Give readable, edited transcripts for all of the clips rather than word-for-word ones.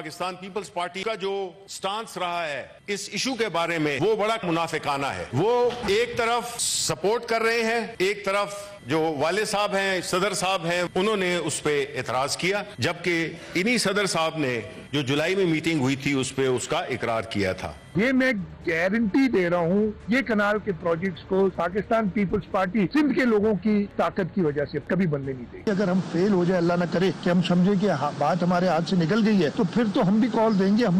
Pakistan peoples party का जो stance रहा है इस इशू के बारे में वो बड़ा मुनाफिकाना है। वो एक तरफ सपोर्ट कर रहे हैं, एक तरफ जो वाले साहब हैं, सदर साहब हैं, उन्होंने उस पे एतराज किया, जबकि इन्हीं सदर साहब ने जो जुलाई में मीटिंग हुई थी उस पे उसका इकरार किया था। ये मैं गारंटी दे रहा हूँ, ये कनाल के प्रोजेक्ट्स को पाकिस्तान पीपल्स पार्टी सिंध के लोगों की ताकत की वजह से कभी बनने नहीं देगी। अगर हम फेल हो जाए, अल्लाह न करे कि हम समझे कि बात हमारे हाथ से निकल गई है, तो फिर तो हम भी कॉल देंगे। हम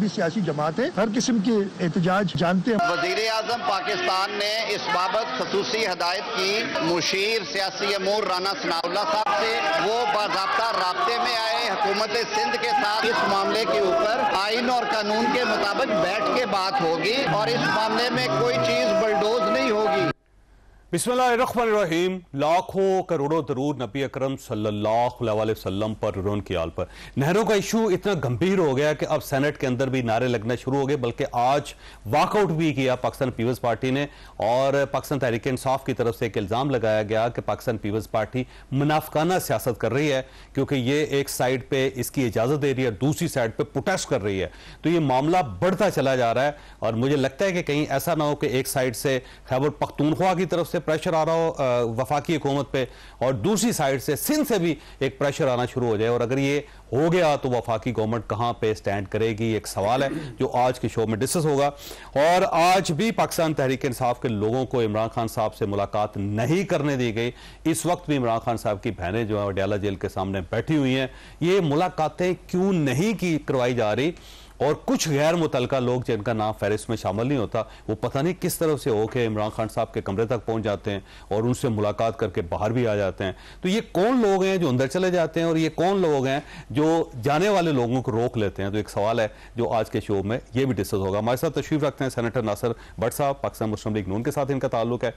भी सियासी जमात है, हर किस्म के एहतजाज जानते हैं। वजीर आजम पाकिस्तान ने इस बाबत खसूसी हदायत की मुशीर सियासी अमूर राना सनाउल्लाह साहब से। वो बाज़ाब्ता राब्ते में आए हुकूमत सिंध के साथ। इस मामले के ऊपर आइन और कानून के मुताबिक बैठ के बात होगी और इस मामले में कोई चीज बलडोज नहीं होगी। बिस्मिल्लाहिर्रहमानिर्रहीम। लाखों करोड़ों दरूद नबी अकरम सल्लल्लाहु अलैहि वसल्लम पर उनकी आल पर। नहरों का इशू इतना गंभीर हो गया कि अब सेनेट के अंदर भी नारे लगना शुरू हो गए, बल्कि आज वॉकआउट भी किया पाकिस्तान पीपल्स पार्टी ने और पाकिस्तान तहरीक इंसाफ की तरफ से एक इल्जाम लगाया गया कि पाकिस्तान पीपल्स पार्टी मुनाफिकाना सियासत कर रही है, क्योंकि ये एक साइड पे इसकी इजाजत दे रही है, दूसरी साइड पे प्रोटेस्ट कर रही है। तो ये मामला बढ़ता चला जा रहा है और मुझे लगता है कि कहीं ऐसा ना हो कि एक साइड से खैबर पख्तूनख्वा की तरफ से प्रेशर आ रहा हो वफाकी हुकूमत पे और दूसरी साइड से सिंध से भी एक प्रेशर आना शुरू हो जाए। और अगर ये हो गया तो वफाकी गवर्नमेंट कहां पे स्टैंड करेगी, एक सवाल है जो आज के शो में डिस्कस होगा। और आज भी पाकिस्तान तहरीक इंसाफ के लोगों को इमरान खान साहब से मुलाकात नहीं करने दी गई। इस वक्त भी इमरान खान साहब की बहनें जो है अडयाला जेल के सामने बैठी हुई हैं। ये मुलाकातें क्यों नहीं की करवाई जा रही और कुछ गैर मुतलका लोग जिनका नाम फहरिस्त में शामिल नहीं होता, वो पता नहीं किस तरह से होके इमरान खान साहब के कमरे तक पहुंच जाते हैं और उनसे मुलाकात करके बाहर भी आ जाते हैं। तो ये कौन लोग हैं जो अंदर चले जाते हैं और ये कौन लोग हैं जो जाने वाले लोगों को रोक लेते हैं? तो एक सवाल है जो आज के शो में ये भी डिस्कस होगा। हमारे साथ तशरीफ रखते हैं सेनेटर नासिर भट्ट साहब, पाकिस्तान मुस्लिम लीग नून के साथ इनका ताल्लुक है।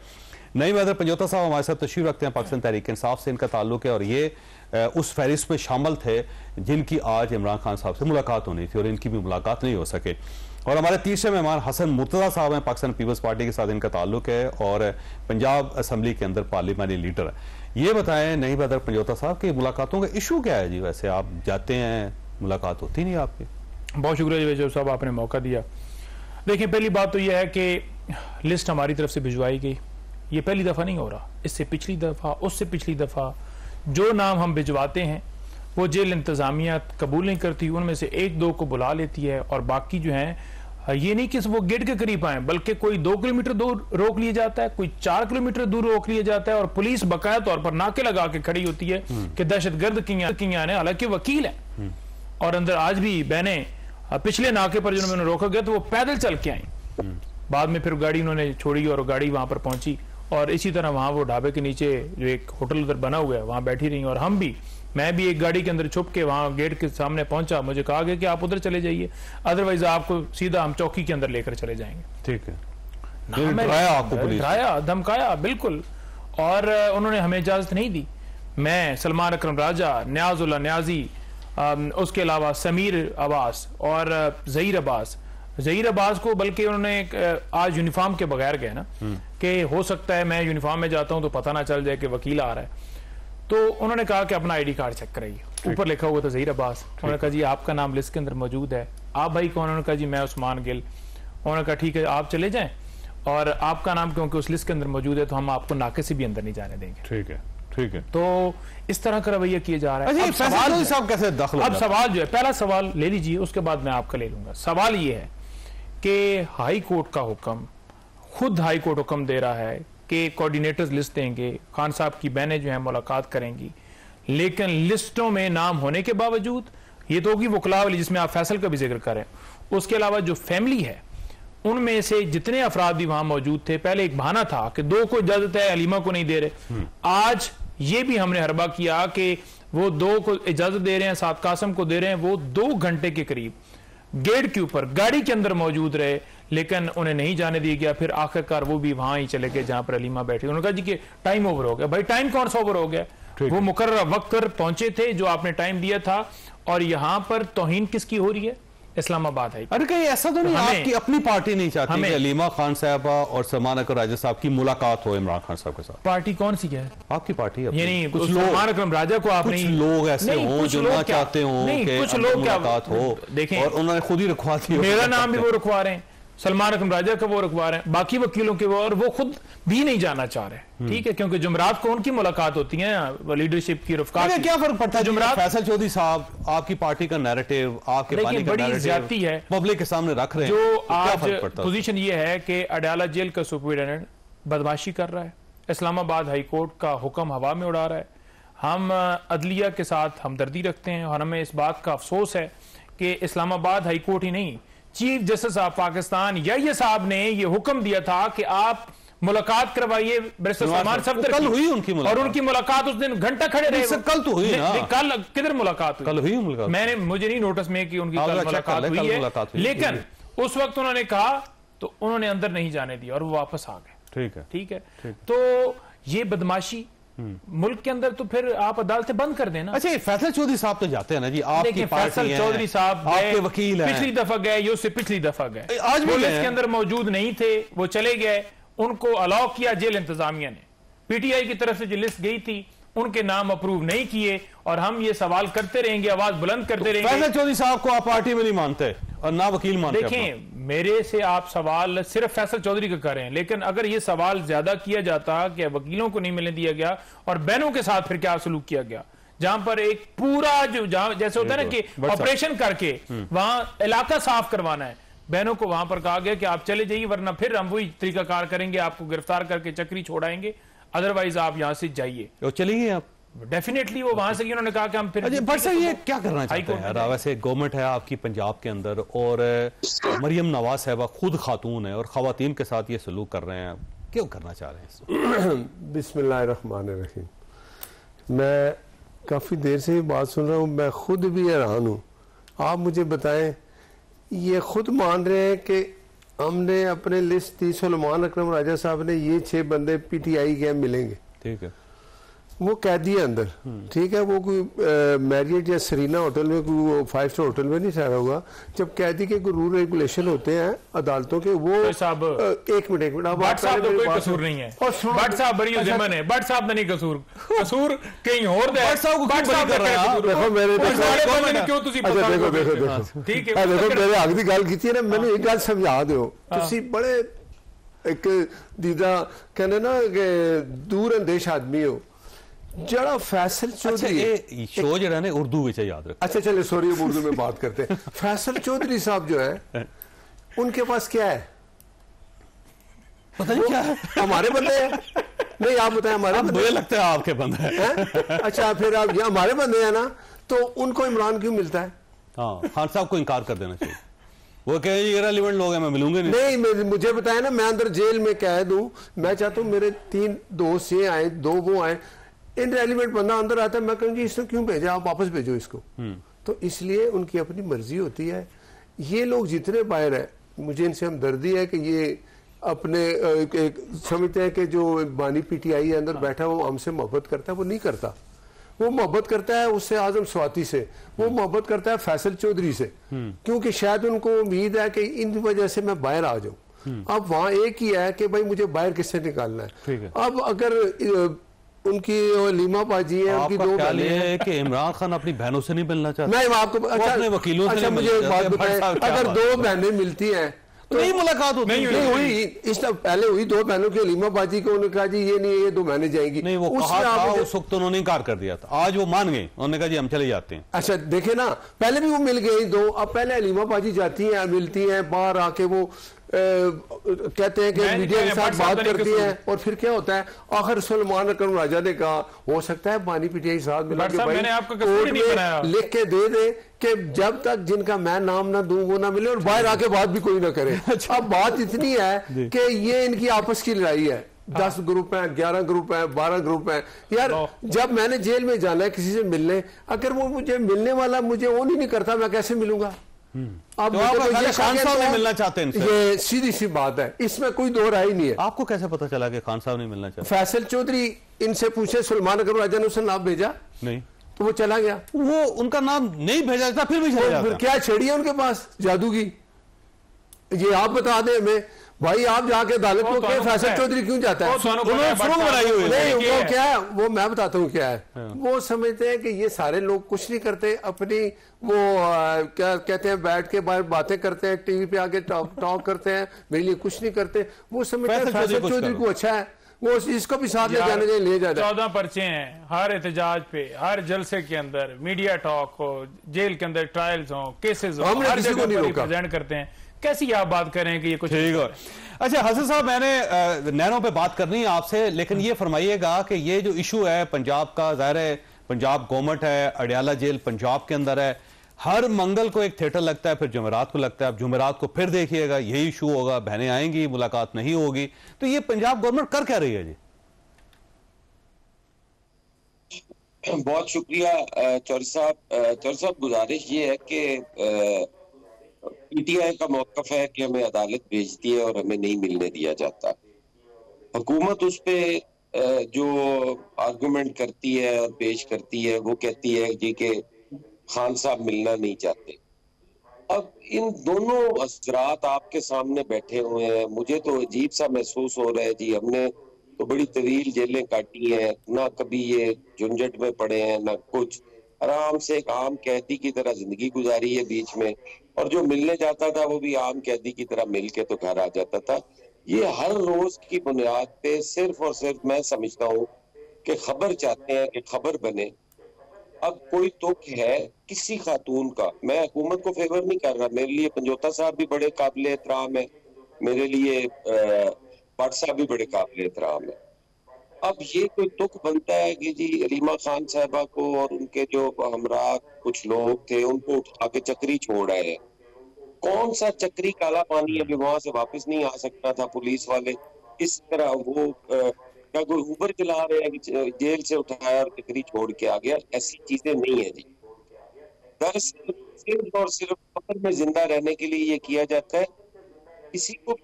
नईम हैदर पंजोता साहब हमारे साथ तशरीफ रखते हैं, पाकिस्तान तहरीक इंसाफ से इनका ताल्लुक है और ये उस फहरिस्त में शामिल थे जिनकी आज इमरान खान साहब से मुलाकात होनी थी और इनकी भी मुलाकात नहीं हो सके। और हमारे तीसरे मेहमान हसन मुर्तज़ा साहब हैं, पाकिस्तान पीपल्स पार्टी के साथ इनका ताल्लुक है और पंजाब असम्बली के अंदर पार्लियामानी लीडर है। ये बताएं नईम हैदर पंजोता साहब की मुलाकातों का इशू क्या है जी? वैसे आप जाते हैं, मुलाकात होती नहीं आपकी? बहुत शुक्रिया जी साहब, आपने मौका दिया। देखिए, पहली बात तो यह है कि लिस्ट हमारी तरफ से भिजवाई गई, ये पहली दफा नहीं हो रहा, इससे पिछली दफा, उससे पिछली दफा जो नाम हम भिजवाते हैं वो जेल इंतजामिया कबूल नहीं करती, उनमें से एक दो को बुला लेती है और बाकी जो है ये नहीं कि वो गेट के करीब आए, बल्कि कोई 2 किलोमीटर दूर रोक लिया जाता है, कोई 4 किलोमीटर दूर रोक लिया जाता है और पुलिस बकाया तौर पर नाके लगा के खड़ी होती है कि दहशतगर्द की आने, हालांकि वकील है और अंदर आज भी बहने पिछले नाके पर जिन्होंने रोका गया तो वो पैदल चल के आई। बाद में फिर गाड़ी उन्होंने छोड़ी और गाड़ी वहां पर पहुंची और इसी तरह वहां वो ढाबे के नीचे जो एक होटल उधर बना हुआ है वहां बैठी रही और मैं भी एक गाड़ी के अंदर छुप के वहां गेट के सामने पहुंचा। मुझे कहा गया कि आप उधर चले जाइए, अदरवाइज आपको सीधा हम चौकी के अंदर लेकर चले जाएंगे। ठीक है, डराया, धमकाया बिल्कुल, और उन्होंने हमें इजाजत नहीं दी। मैं, सलमान अकरम राजा, न्याजुल्लाह न्याजी, उसके अलावा समीर अब्बास और ज़हीर अब्बास को बल्कि उन्होंने आज यूनिफॉर्म के बगैर गए ना कि हो सकता है मैं यूनिफॉर्म में जाता हूं तो पता ना चल जाए कि वकील आ रहा है, तो उन्होंने कहा कि अपना आईडी कार्ड चेक कराइए। ऊपर लिखा हुआ था ज़हीर अब्बास। उन्होंने कहा जी आपका नाम लिस्ट के अंदर मौजूद है, आप भाई कौन? उन्होंने कहा जी मैं उस्मान गिल। उन्होंने कहा ठीक है आप चले जाएं और आपका नाम क्योंकि उस लिस्ट के अंदर मौजूद है तो हम आपको नाके से भी अंदर नहीं जाने देंगे। ठीक है, ठीक है। तो इस तरह का रवैया किया जा रहा है। अब सवाल जो है, पहला सवाल ले लीजिए, उसके बाद मैं आपका ले लूंगा। सवाल ये है कि हाई कोर्ट का हुक्म, खुद हाई कोर्ट हुक्म दे रहा है कि कोऑर्डिनेटर्स लिस्ट देंगे, खान साहब की बहनें जो है मुलाकात करेंगी, लेकिन लिस्टों में नाम होने के बावजूद, ये तो होगी वकला वाली जिसमें आप फैसल का भी जिक्र करें, उसके अलावा जो फैमिली है उनमें से जितने अफराद भी वहां मौजूद थे, पहले एक बहाना था कि 2 को इजाजत है, अलीमा को नहीं दे रहे। आज ये भी हमने हरबा किया कि वो 2 को इजाजत दे रहे हैं, साद कासम को दे रहे हैं। वो 2 घंटे के करीब गेट के ऊपर गाड़ी के अंदर मौजूद रहे, लेकिन उन्हें नहीं जाने दिया गया। फिर आखिरकार वो भी वहां ही चले गए जहां पर अलीमा बैठी। उन्होंने कहा जी कि टाइम ओवर हो गया। भाई टाइम कौन सा ओवर हो गया? वो मुकर्रर वक्त पर पहुंचे थे जो आपने टाइम दिया था, और यहां पर तौहीन किसकी हो रही है? इस्लामाबाद है। अरे कहीं ऐसा तो नहीं आपकी अपनी पार्टी नहीं चाहती कि अलीमा खान साहबा और सलमान अकरम राजा साहब की मुलाकात हो इमरान खान साहब के साथ? पार्टी कौन सी है आपकी पार्टी? यानी कुछ सलमान अकरम राजा को आप कुछ लोग ऐसे हों जो ना चाहते हों कि कुछ लोग मुलाकात हो, देखें, और उन्होंने खुद ही रखवा दी। मेरा नाम भी वो रखवा रहे हैं, सलमान अकरम राजा का वो रखवा रहे हैं, बाकी वकीलों के वो, और वो खुद भी नहीं जाना चाह रहे। ठीक है, क्योंकि जुमरात को उनकी मुलाकात होती है लीडरशिप की, रफ्कार की। क्या फर्क पड़ता है जुमरात? फैसल चौधरी साहब आपकी पार्टी का नैरेटिव, आपके पार्टी का नैरेटिव ज्यादती है, पब्लिक के सामने रख रहे हैं। जो आज पोजीशन ये है कि अडयाला जेल का सुपरिटेंडेंट बदमाशी कर रहा है, इस्लामाबाद हाई कोर्ट का हुक्म हवा में उड़ा रहा है। हम अदलिया के साथ हमदर्दी रखते हैं और हमें इस बात का अफसोस है कि इस्लामाबाद हाई कोर्ट ही नहीं, चीफ जस्टिस ऑफ पाकिस्तान ये साहब ने ये हुक्म दिया था कि आप मुलाकात करवाइए बैरिस्टर सलमान सफदर। कल हुई उनकी मुलाकात, और उनकी मुलाकात उस दिन घंटा खड़े रहे। कल तो हुई ना, कल किधर मुलाकात हुई? कल हुई मुलाकात। मैंने मुझे नहीं नोटिस में कि उनकी कल मुलाकात हुई है, लेकिन उस वक्त उन्होंने कहा तो उन्होंने अंदर नहीं जाने दिया और वो वापस आ गए। ठीक है, ठीक है। तो ये बदमाशी मुल्क के अंदर, तो फिर आप अदालतें बंद कर देना। अच्छा, फैसल चौधरी साहब तो जाते हैं ना जी, आपकी फैसल चौधरी साहब आपके वकील हैं, पिछली दफा गए, ये उससे पिछली दफा गए, आज भी इसके अंदर मौजूद नहीं थे, वो चले गए, उनको अलाउ किया जेल इंतजामिया ने। पीटीआई की तरफ से जो लिस्ट गई थी उनके नाम अप्रूव नहीं किए, और हम ये सवाल करते रहेंगे, आवाज बुलंद करते रहेंगे। फैसल चौधरी साहब को आप पार्टी में नहीं मानते और ना वकील मानते? देखें, मेरे से आप सवाल सिर्फ फैसल चौधरी का कर रहे हैं, लेकिन अगर ये सवाल ज्यादा किया जाता कि वकीलों को नहीं मिलने दिया गया और बहनों के साथ फिर क्या सलूक किया गया, जहां पर एक पूरा जो जैसे होता है ना कि ऑपरेशन करके वहां इलाका साफ करवाना है, बहनों को वहां पर कहा गया कि आप चले जाइए, वरना फिर हम वही तरीकाकार करेंगे, आपको गिरफ्तार करके चक्री छोड़ाएंगे, अदरवाइज आप यहां से जाइए। तो चलिए आप डेफिनेटली वो वहां से उन्होंने कहा कि हम फिर ये क्या करना चाहते हैं? वैसे गवर्नमेंट है आपकी पंजाब के अंदर, और मरियम नवाज साहबा खुद खातून है और खवातीन के साथ ये सलूक कर रहे हैं, क्यों करना चाह रहे हैं? बिस्मिल्लाहिर्रहमानिर्रहीम। मैं काफ़ी देर से ये बात सुन रहा हूँ, मैं खुद भी हैरान हूँ। आप मुझे बताएं, ये खुद मान रहे हैं कि हमने अपने लिस्ट दी, सलमान अकरम राजा साहब ने ये 6 बंदे पीटीआई के मिलेंगे, ठीक है, वो कैदी है अंदर, ठीक है, वो कोई मैरियट या सरीना होटल में, कोई 5 स्टार होटल में नहीं ठहरा होगा। जब कैदी के कोई रूल रेगुलेशन होते हैं अदालतों के, वो एक मिनट भट्ट साहब कोई कसूर नहीं है, भट्ट साहब बड़ी जिम्मन है, भट्ट साहब ने नहीं कसूर, कसूर कहीं और दे। भट्ट साहब को क्यों कर रहे हैं? देखो मेरे क्यों तुसी देखो ठीक है, देखो मेरे आगे की गल की है ना, मैंने एक गल समझा दो, तुसी बड़े एक दीदा कहने ना कि दूर अंदेश आदमी हो। जरा फैसल चौधरी शो जरा ने उर्दू में याद रख। अच्छा चले, सॉरी, उर्दू में बात करते हैं। फैसल चौधरी साहब जो है, उनके पास क्या है? पता नहीं क्या है। हमारे बंदे हैं। नहीं, आप बताएं, हमारे मुझे लगता है आपके बंदे हैं। अच्छा, फिर आप हमारे बंदे हैं ना, तो उनको इमरान क्यों मिलता है? हाँ, खान साहब को इनकार कर देना चाहिए। वो कहे ये रेलिवेंट लोग हैं, मैं मिलूंगा नहीं, मुझे बताया ना, मैं अंदर जेल में कैद हूं, मैं चाहता हूं मेरे 3 दोस्त ये आए, 2 वो आए, इनरेलिवेंट बंदा अंदर आता है, मैं कहूँगी इसने क्यों भेजा, आप वापस भेजो इसको। तो इसलिए उनकी अपनी मर्जी होती है। ये लोग जितने बाहर है, मुझे इनसे हमदर्दी है कि ये अपने समझते हैं कि जो बानी पीटीआई है अंदर बैठा, वो हमसे मोहब्बत करता है, वो नहीं करता। वो मोहब्बत करता है उससे आजम स्वाति से, वो मोहब्बत करता है फैसल चौधरी से, क्योंकि शायद उनको उम्मीद है कि इन वजह से मैं बाहर आ जाऊं। अब वहां एक ही है कि भाई मुझे बाहर किससे निकालना है। अब अगर उनकी लीमा पाजी है, उनकी 2 बहनें हैं कि इमरान खान अपनी बहनों से नहीं मिलना चाहता। नहीं, आपको अपने वकीलों से। अच्छा, मुझे एक बात बताएं, अगर 2 बहनें मिलती हैं तो नहीं मुलाकात होती, नहीं हुई, इस पहले हुई 2 बहनों की, लीमा बाजी को उन्होंने कहा जी ये नहीं, ये 2 बहनें जाएंगी। नहीं, वो कहा था उस वक्त उन्होंने इनकार कर दिया था, आज वो मान गए, उन्होंने कहा जी हम चले जाते हैं। अच्छा देखे ना, पहले भी वो मिल गई 2, अब पहले लीमा बाजी जाती हैं, मिलती हैं, बाहर आके वो कहते हैं कि मीडिया के साथ बात करती हैं, और फिर क्या होता है, आखिर सलमान अकरम राजा ने कहा हो सकता है बानी पीटीआई साथ मिला के भाई लिख के दे दे कि जब तक जिनका मैं नाम ना दूं वो ना मिले, और बाहर आके बात भी कोई ना करे। अब बात इतनी है कि ये इनकी आपस की लड़ाई है, 10 ग्रुप हैं, 11 ग्रुप हैं, 12 ग्रुप हैं। यार जब मैंने जेल में जाना है किसी से मिलने, अगर वो मुझे मिलने वाला मुझे ऑन ही नहीं करता, मैं कैसे मिलूंगा? अब तो खान साहब नहीं मिलना चाहते हैं, ये सीधी सी बात है, इसमें कोई 2 राय नहीं है। आपको कैसे पता चला कि खान साहब नहीं मिलना चाहते? फैसल चौधरी इनसे पूछे, सलमान अकरम राजा ने उसे नाम भेजा नहीं, तो वो चला गया, वो उनका नाम नहीं भेजा जाता फिर भी चला जाता। क्या छड़ी है उनके पास जादू की? ये आप बता दें हमें भाई, आप जाके अदालत को क्या फैसल चौधरी क्यों जाता है? नहीं, वो क्या है, वो मैं बताता हूँ क्या है। वो समझते हैं कि ये सारे लोग कुछ नहीं करते, अपनी वो क्या कहते हैं, बैठ के बाहर बातें करते हैं, टीवी पे आके टॉक करते हैं, मेरे लिए कुछ नहीं करते। वो समझते हैं फैसल चौधरी को अच्छा है, वो इसको भी साथ ले जाने के लिए जाता है। 14 पर्चे हैं हर एहतजाज पे, हर जलसे के अंदर, मीडिया टॉक हो, जेल के अंदर ट्रायल्स हो, केसेस हो, हर जगह पर प्रेजेंट करते हैं। कैसी आप बात करें कि ये कुछ ठीक है? अच्छा हसन साहब, मैंने नहरों पे बात करनी है आपसे, लेकिन ये फरमाइएगा कि ये जो इशू है पंजाब का, जाहिर है पंजाब गवर्नमेंट है, अडियाला जेल पंजाब के अंदर है, हर मंगल को एक थिएटर लगता है, फिर जुमेरात को लगता है, अब जुमेरात को फिर देखिएगा यही इशू होगा, बहनें आएंगी, मुलाकात नहीं होगी, तो ये पंजाब गवर्नमेंट कर क्या रही है जी? बहुत शुक्रिया चौधरी साहब, गुजारिश ये है कि पीटीआई का मौकफ है कि हमें अदालत भेजती है और हमें नहीं मिलने दिया जाता। हुकूमत उस पे जो आर्गुमेंट करती है और पेश करती है, वो कहती है जी कि खान साहब मिलना नहीं चाहते। अब इन दोनों हज़रात आपके सामने बैठे हुए हैं, मुझे तो अजीब सा महसूस हो रहा है जी, हमने तो बड़ी तवील जेलें काटी हैं, ना कभी ये झुंझट में पड़े हैं ना कुछ, आराम से एक आम कैदी की तरह जिंदगी गुजारी है बीच में, और जो मिलने जाता था वो भी आम कैदी की तरह मिल के तो घर आ जाता था। ये हर रोज की बुनियाद पे सिर्फ और सिर्फ मैं समझता हूँ कि खबर चाहते हैं कि खबर बने। अब कोई तुक है किसी खातून का, मैं हुकूमत को फेवर नहीं कर रहा, मेरे लिए पंजोता साहब भी बड़े काबिल एहतराम है, मेरे लिए भट्ट साहब भी बड़े काबिल एहतराम है। अब ये कोई तुक बनता है कि जी रीमा खान साहबा को और उनके जो हमरा कुछ लोग थे उनको उठा के चक्री छोड़ आए हैं। कौन सा चक्री काला पानी अभी वहां से वापस नहीं आ सकता था? पुलिस वाले इस तरह वो क्या कोई ऊबर चला रहे हैं कि जेल से उठाया और चक्री छोड़ के आ गया? ऐसी चीजें नहीं है जी। दरअसल सिर्फ और सिर्फ खबर में जिंदा रहने के लिए ये किया जाता है। किसी को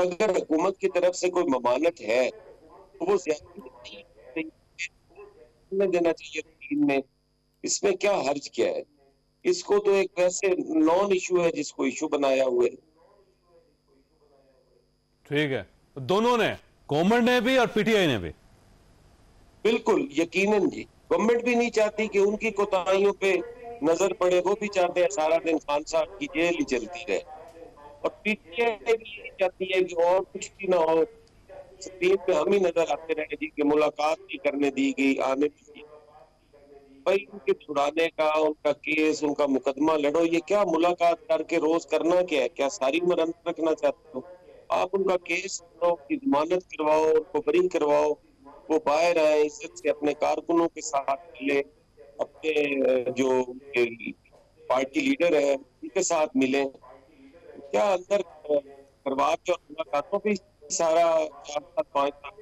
अगर हुकूमत की तरफ से कोई ममानत है तो वो ज्यादा देना चाहिए रूटीन में। इसमें क्या हर्ज क्या है? इसको तो एक वैसे नॉन इशू है जिसको इशू बनाया हुआ है। ठीक है, दोनों ने, गवर्नमेंट ने भी और पीटीआई ने भी। बिल्कुल यकीनन जी, गवर्नमेंट भी नहीं चाहती कि उनकी कोताहियों पे नजर पड़े, वो भी चाहते हैं सारा दिन खान साहब की जेल ही चलती रहे, और पीटीआई भी यही चाहती है कि और कुछ भी ना हो, स्क्रीन पे हम ही नजर आते रहे जी कि मुलाकात नहीं करने दी गई, आने दी। भाई उनके छुड़ाने का, उनका केस, उनका मुकदमा लड़ो, ये क्या मुलाकात करके रोज करना क्या है? क्या सारी उम्र अंदर रखना चाहते हो? आप उनका केस करो, उनकी जमानत करवाओ, उनको बरी करवाओ, वो बाहर आए, इज्जत से अपने कारकुनों के साथ मिले, अपने जो पार्टी लीडर है उनके साथ मिले। क्या अंदर करवा के और मुलाकातों पे सारा 4-5 लाख।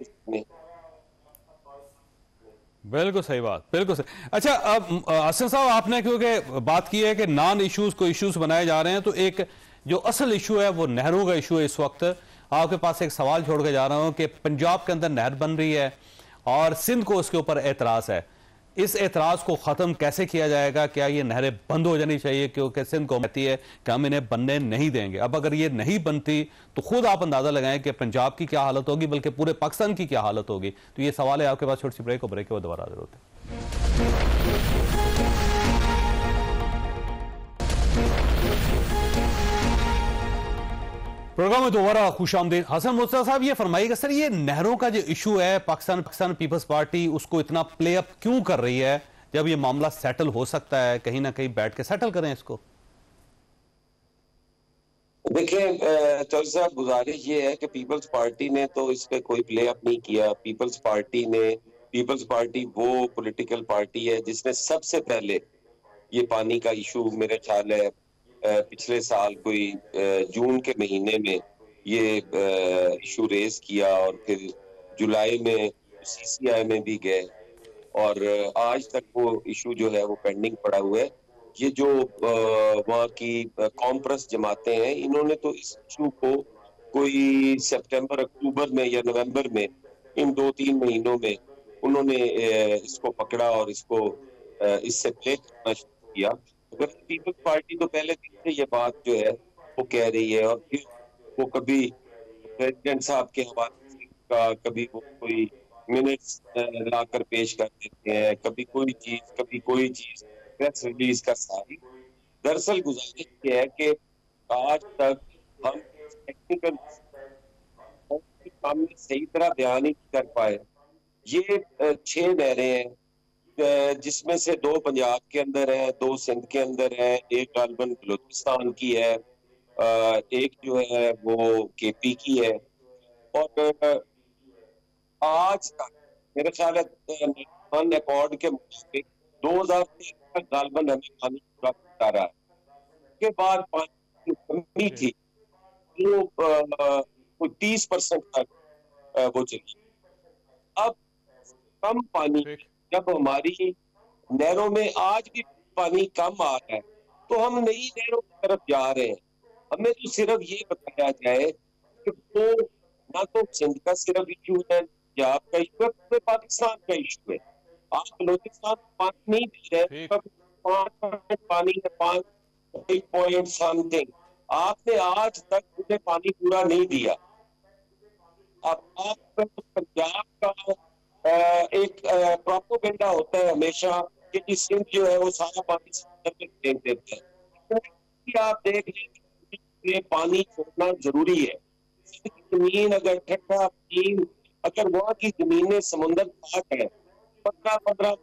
बिल्कुल सही बात, बिल्कुल सही। अच्छा अब हसन साहब, आपने क्योंकि बात की है कि नॉन इश्यूज को इश्यूज बनाए जा रहे हैं, तो एक जो असल इशू है वो नहरों का इशू है। इस वक्त आपके पास एक सवाल छोड़ के जा रहा हूं कि पंजाब के अंदर नहर बन रही है और सिंध को उसके ऊपर एतराज है। इस एतराज को खत्म कैसे किया जाएगा? क्या ये नहरें बंद हो जानी चाहिए? क्योंकि सिंध को कहती है कि हम इन्हें बनने नहीं देंगे। अब अगर ये नहीं बनती तो खुद आप अंदाजा लगाएं कि पंजाब की क्या हालत होगी, बल्कि पूरे पाकिस्तान की क्या हालत होगी। तो ये सवाल है आपके पास। छोटी सी ब्रेक हो, ब्रेक के बाद दोबारा हाजिर होते हैं। प्रोग्राम में दोबारा खुशामदीद। हसन मुस्तफा साहब, ये फरमाइएगा सर, ये नहरों का जो इशू है, पाकिस्तान पीपल्स पार्टी उसको इतना प्ले अप क्यों कर रही है, जब ये मामला सेटल हो सकता है? कहीं ना कहीं बैठ के सेटल करें इसको। देखिए चौधरी साहब, गुजारिश ये है कि पीपल्स पार्टी ने तो इस पे कोई प्ले अप नहीं किया। पीपल्स पार्टी वो पॉलिटिकल पार्टी है जिसने सबसे पहले ये पानी का इशू, मेरे ख्याल है पिछले साल कोई जून के महीने में ये इशू रेज किया, और फिर जुलाई में सीसीआई में भी गए, और आज तक वो इशू जो है वो पेंडिंग पड़ा हुआ है। ये जो वहाँ की कॉम्प्रेस जमातें हैं, इन्होंने तो इस इशू को कोई सितंबर, अक्टूबर में या नवंबर में, इन 2-3 महीनों में उन्होंने इसको पकड़ा और इसको इससे प्ले करना शुरू किया। अगर पीपल्स पार्टी तो पहले दिन से ये बात जो है वो कह रही है, और फिर वो कभी प्रेसिडेंट साहब के हवाले का, कभी वो कोई मिनट्स लाकर पेश कर देते हैं, कभी कोई चीज प्रेस रिलीज का सारी। दरअसल गुजारिश ये है कि आज तक हम टेक्निकल सामने सही तरह बयान ही कर पाए। ये 6 नहरें हैं जिसमें से 2 पंजाब के अंदर है, 2 सिंध के अंदर है, एक गालबन बलूचिस्तान की है, एक जो है वो केपी की है। और आज तक मेरे ख्याल है अकॉर्ड के मुताबिक 2013 तक गालबन हमें पानी पूरा पहुंचा रहा है। उसके बाद पानी की कमी थी वो 30% तक वो चली। अब कम पानी जब हमारी नहरों में आज भी पानी कम आ रहा है तो हम नई नहरों की तरफ जा रहे हैं। हमें तो सिर्फ ये बताया जाए कि वो ना तो सिंध का सिर्फ इशू है, पंजाब का इशू है, पूरे पाकिस्तान का इशू है। आप बलोचिस्तान पानी नहीं दे रहे, 5 पानी है, 5 पॉइंट समथिंग, आपने आज तक मुझे पानी पूरा नहीं दिया। अब आप पंजाब का एक प्रोपेगेंडा होता है हमेशा कि सिंध जो है वो सारा पानी समुद्र में फेंक देता है। आप देख लीजिए पानी छोड़ना जरूरी है। जमीन अगर ठंडा पानी, अगर वहाँ की जमीनें समुद्र पार है, 15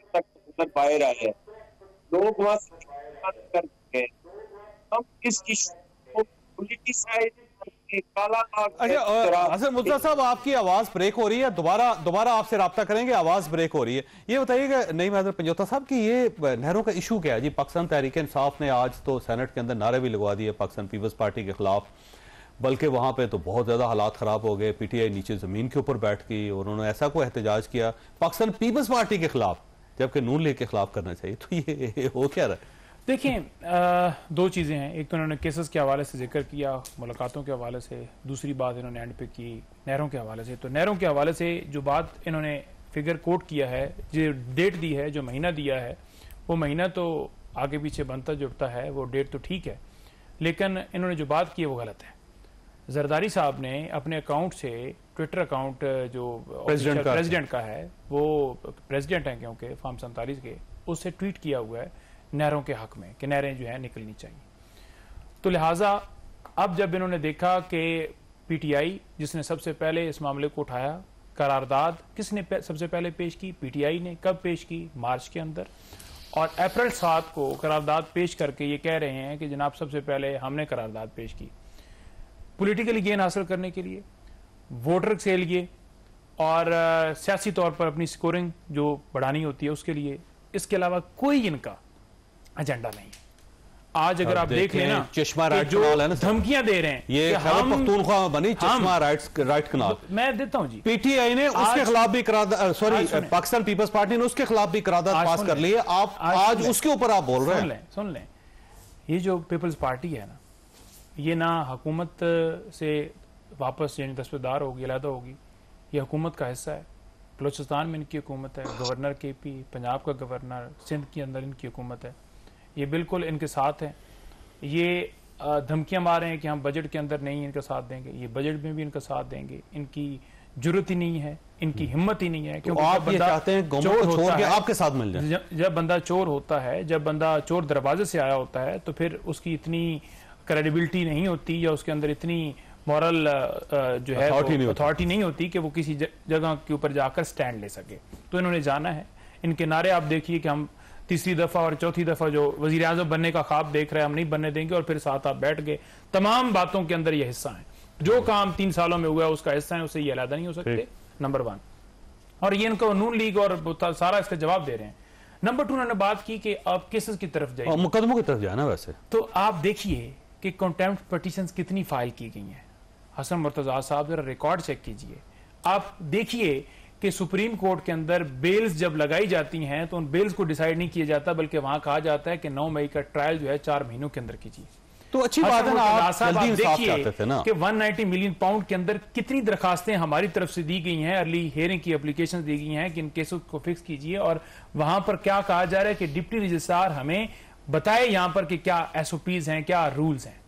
तक समुद्र बाहर आए हैं, लोग वहाँ से करते हैं। हम इसकी पोलिटिसाइज अच्छा हसन मुर्तजा साहब, आपकी आवाज ब्रेक हो रही है, दोबारा आपसे राब्ता करेंगे, आवाज ब्रेक हो रही है। ये बताइएगा नईम हैदर पंजोता साहब कि ये नहरों का इशू क्या है जी? पाकिस्तान तहरीक इंसाफ ने आज तो सेनेट के अंदर नारे भी लगवा दिए पाकिस्तान पीपल्स पार्टी के खिलाफ, बल्कि वहां पे तो बहुत ज्यादा हालात खराब हो गए, पीटीआई नीचे जमीन के ऊपर बैठ गई और उन्होंने ऐसा कोई एहतजाज किया पाकिस्तान पीपल्स पार्टी के खिलाफ, जबकि नून लीग के खिलाफ करना चाहिए। तो ये हो क्या रहा है? देखिए, 2 चीज़ें हैं। एक तो उन्होंने केसेस के हवाले से जिक्र किया, मुलाकातों के हवाले से, दूसरी बात इन्होंने एंड पे की नहरों के हवाले से। तो नहरों के हवाले से जो बात इन्होंने फिगर कोट किया है, जो डेट दी है, जो महीना दिया है, वो महीना तो आगे पीछे बनता जुड़ता है, वो डेट तो ठीक है, लेकिन इन्होंने जो बात की है वो गलत है। जरदारी साहब ने अपने अकाउंट से, ट्विटर अकाउंट जो प्रेसिडेंट का है, वो प्रेसिडेंट हैं क्योंकि फॉर्म 47 के, उससे ट्वीट किया हुआ है नहरों के हक में कि नहरें जो है निकलनी चाहिए। तो लिहाजा अब जब इन्होंने देखा कि पीटीआई जिसने सबसे पहले इस मामले को उठाया, करारदाद किसने सबसे पहले पेश की? पीटीआई ने। कब पेश की? मार्च के अंदर। और अप्रैल 7 को करारदाद पेश करके ये कह रहे हैं कि जनाब सबसे पहले हमने करारदाद पेश की पॉलिटिकली गेन हासिल करने के लिए, वोटर के लिए और सियासी तौर पर अपनी स्कोरिंग जो बढ़ानी होती है उसके लिए। इसके अलावा कोई इनका एजेंडा नहीं। आज अगर आप देख लेना चश्मा राइट जो कनाल है ना, धमकियां दे रहे हैं ये पख्तूनख्वा बनी चश्मा राइट कनाल, मैं देता हूं जी। पीटीआई ने उसके खिलाफ भी करारदाद, सॉरी पाकिस्तान पीपल्स पार्टी ने उसके खिलाफ भी करारदाद पास कर ली है। आप आज उसके ऊपर आप बोल रहे हैं। सुन लें, ये जो पीपल्स पार्टी है ना, ये ना हुकूमत से वापस यानी दस्तबरदार होगी, अलहदा होगी, ये हुकूमत का हिस्सा है। बलोचिस्तान में इनकी हुकूमत है, गवर्नर केपी, पंजाब का गवर्नर, सिंध के अंदर इनकी हुकूमत है, ये बिल्कुल इनके साथ हैं। ये धमकियां मार रहे हैं कि हम बजट के अंदर नहीं इनका साथ देंगे, ये बजट में भी इनका साथ देंगे। इनकी जरूरत ही नहीं है, इनकी हिम्मत ही नहीं है, क्योंकि तो आप ये चाहते हैं गवर्नमेंट को छोड़ के आपके साथ मिल जाए। जब बंदा चोर होता है, जब बंदा चोर दरवाजे से आया होता है, तो फिर उसकी इतनी क्रेडिबिलिटी नहीं होती या उसके अंदर इतनी मॉरल जो है अथॉरिटी नहीं होती कि वो किसी जगह के ऊपर जाकर स्टैंड ले सके। तो इन्होंने जाना है। इनके नारे आप देखिए कि हम तीसरी दफा और चौथी दफा जो वजीर आजम बनने का ख्वाब देख रहे हैं, हम नहीं बनने देंगे, और फिर साथ आप बैठ गए। तमाम बातों के अंदर ये हिस्सा है। जो काम 3 सालों में हुआ उसका हिस्सा है, उससे ये अलग नहीं हो सकते, नंबर 1। और ये इनको नून लीग और सारा इसका जवाब दे रहे हैं। नंबर 2, उन्होंने बात की कि आप केसेस की तरफ जाइए, मुकदमों की तरफ जाए ना। वैसे तो आप देखिए कि कंटेम्प्ट पिटीशंस कितनी फाइल की गई हैं। हसन मुर्तजा साहब जरा रिकॉर्ड चेक कीजिए। आप देखिए कि सुप्रीम कोर्ट के अंदर बेल्स जब लगाई जाती हैं तो उन बेल्स को डिसाइड नहीं किया जाता, बल्कि वहां कहा जाता है कि 9 मई का ट्रायल जो है 4 महीनों के अंदर कीजिए। तो अच्छी बात है ना, आप जल्दी इंसाफ चाहते थे ना कि 190 मिलियन पाउंड के अंदर कितनी दरखास्तें हमारी तरफ से दी गई हैं, अर्ली हियरिंग की एप्लीकेशन दी गई हैं कि इन केसों को फिक्स कीजिए, और वहां पर क्या कहा जा रहा है कि डिप्टी रजिस्ट्रार हमें बताए यहां पर कि क्या एसओपीज हैं, क्या रूल्स हैं।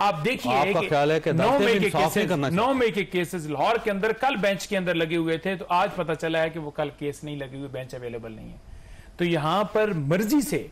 आप देखिए आपका ख्याल है कि 9 मई के केसेस लाहौर के अंदर कल बेंच के अंदर लगे हुए थे, तो आज पता चला है कि वो कल केस नहीं लगे हुए, बेंच अवेलेबल नहीं है। तो यहां पर मर्जी से